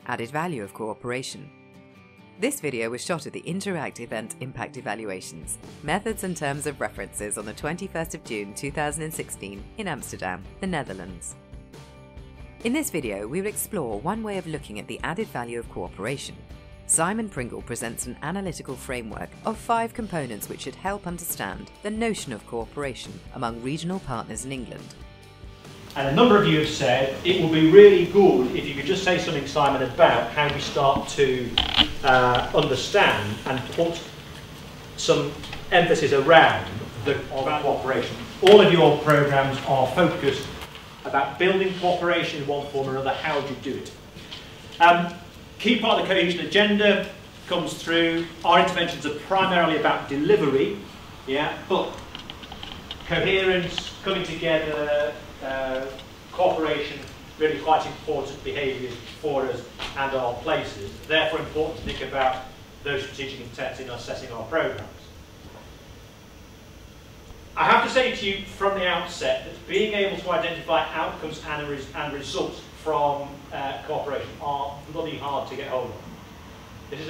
Added value of cooperation. This video was shot at the Interreg event Impact Evaluations, Methods and Terms of References on the 21st of June 2016 in Amsterdam, the Netherlands. In this video, we will explore one way of looking at the added value of cooperation. Simon Pringle presents an analytical framework of 5 components which should help understand the notion of cooperation among regional partners in England. And a number of you have said it will be really good if you could just say something, Simon, about how we start to understand and put some emphasis around the cooperation. All of your programmes are focused about building cooperation in one form or another. How do you do it? Key part of the cohesion agenda comes through. Our interventions are primarily about delivery, but coherence, coming together, cooperation, really quite important behaviours for us and our places. Therefore important to think about those strategic intents in assessing our programmes. I have to say to you from the outset that being able to identify outcomes and results from cooperation are bloody hard to get hold of. This is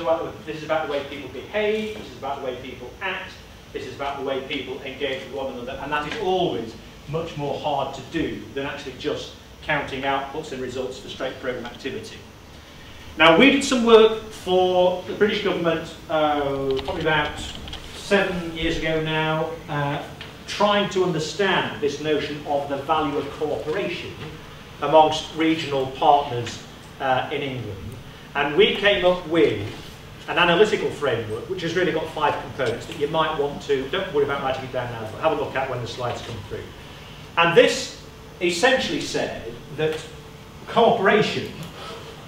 about the way people behave, this is about the way people act, this is about the way people engage with one another, and that is always much more hard to do than actually just counting outputs and results for straight programme activity. Now, we did some work for the British government probably about 7 years ago now, trying to understand this notion of the value of cooperation amongst regional partners in England. And we came up with an analytical framework which has really got 5 components that you might want to, don't worry about writing it down now, but have a look at when the slides come through. And this essentially said that cooperation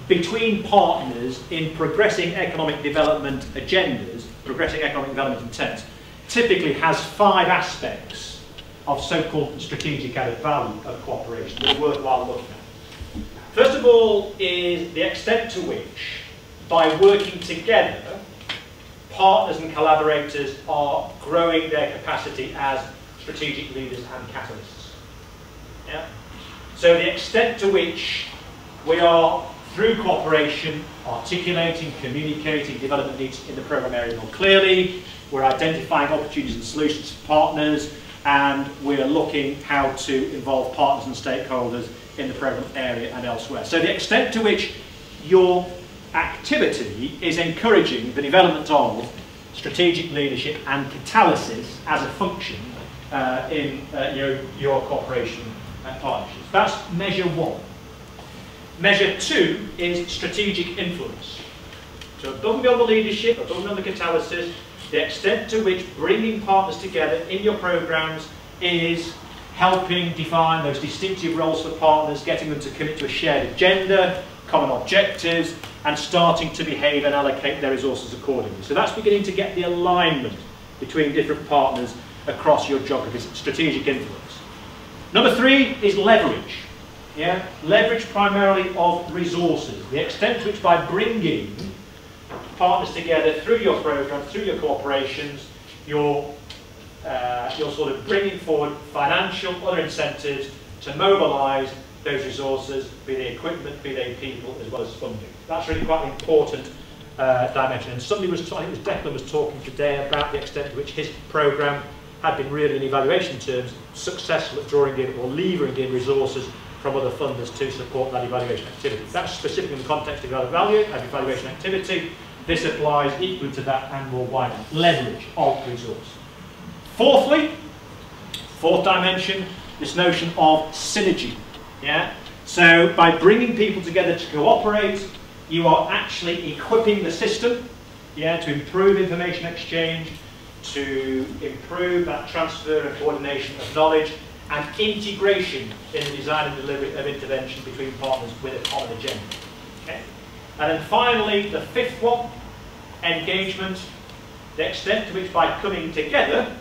between partners in progressing economic development agendas, progressing economic development intents, typically has 5 aspects of so-called strategic added value of cooperation that are worthwhile looking at. First of all is the extent to which, by working together, partners and collaborators are growing their capacity as strategic leaders and catalysts. So the extent to which we are, through cooperation, articulating, communicating development needs in the programme area more clearly, we're identifying opportunities and solutions for partners, and we're looking how to involve partners and stakeholders in the programme area and elsewhere. So the extent to which your activity is encouraging the development of strategic leadership and catalysis as a function in your cooperation and partnerships. That's measure 1. Measure 2 is strategic influence. So above and beyond the leadership, above and beyond the catalysis, the extent to which bringing partners together in your programmes is helping define those distinctive roles for partners, getting them to commit to a shared agenda, common objectives, and starting to behave and allocate their resources accordingly. So that's beginning to get the alignment between different partners across your geographies, strategic influence. Number 3 is leverage. Leverage primarily of resources. The extent to which by bringing partners together through your programme, through your corporations, you're sort of bringing forward financial, other incentives to mobilise those resources, be they equipment, be they people, as well as funding. That's really quite an important dimension. And somebody was, I think it was Declan, was talking today about the extent to which his programme had been really, in evaluation terms, successful at drawing in or levering in resources from other funders to support that evaluation activity. That's specifically in the context of evaluation activity. This applies equally to that and more widely. Leverage of resource. Fourthly, 4th dimension, this notion of synergy. So by bringing people together to cooperate, you are actually equipping the system to improve information exchange, to improve that transfer and coordination of knowledge and integration in the design and delivery of intervention between partners with a common agenda. And then finally, the 5th one, engagement, the extent to which by coming together,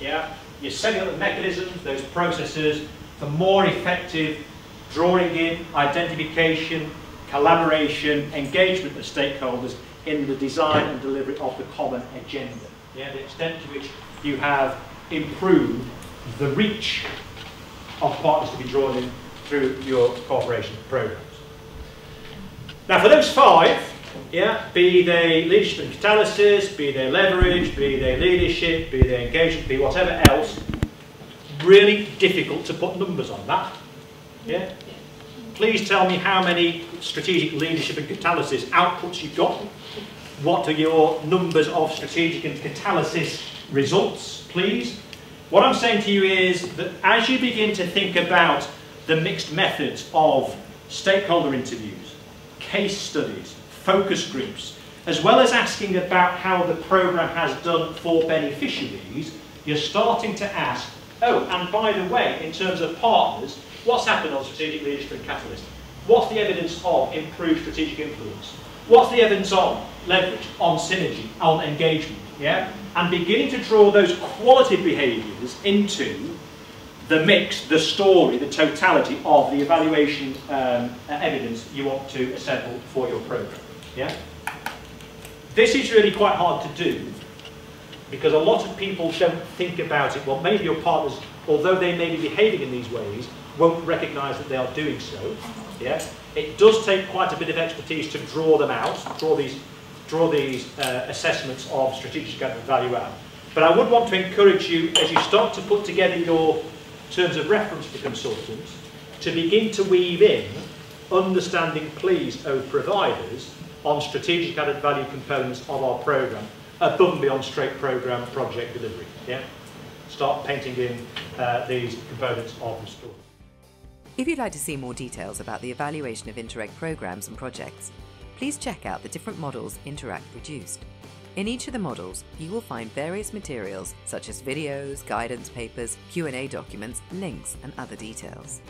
you're setting up the mechanisms, those processes for more effective drawing in, identification, collaboration, engagement of stakeholders in the design and delivery of the common agenda. The extent to which you have improved the reach of partners to be drawn in through your cooperation programs. Now for those 5, yeah, be they leadership and catalysis, be they leverage, be they leadership, be they engagement, be whatever else, really difficult to put numbers on that. Yeah? Please tell me how many strategic leadership and catalysis outputs you've got. What are your numbers of strategic and catalysis results, please? What I'm saying to you is that as you begin to think about the mixed methods of stakeholder interviews, case studies, focus groups, as well as asking about how the programme has done for beneficiaries, you're starting to ask, oh, and by the way, in terms of partners, what's happened on strategic leadership and catalyst? What's the evidence of improved strategic influence? What's the evidence on leverage, on synergy, on engagement? Yeah? And beginning to draw those quality behaviours into the mix, the story, the totality of the evaluation evidence you want to assemble for your programme. Yeah? This is really quite hard to do because a lot of people don't think about it. Well, many of your partners, although they may be behaving in these ways, won't recognise that they are doing so. Yeah? It does take quite a bit of expertise to draw them out, draw these assessments of strategic added value out. But I would want to encourage you, as you start to put together your terms of reference for consultants, to begin to weave in understanding, please, of providers on strategic added value components of our programme, above and beyond straight programme project delivery. Yeah? Start painting in these components of the story. If you'd like to see more details about the evaluation of Interreg programmes and projects, please check out the different models Interreg produced. In each of the models, you will find various materials such as videos, guidance papers, Q&A documents, links and other details.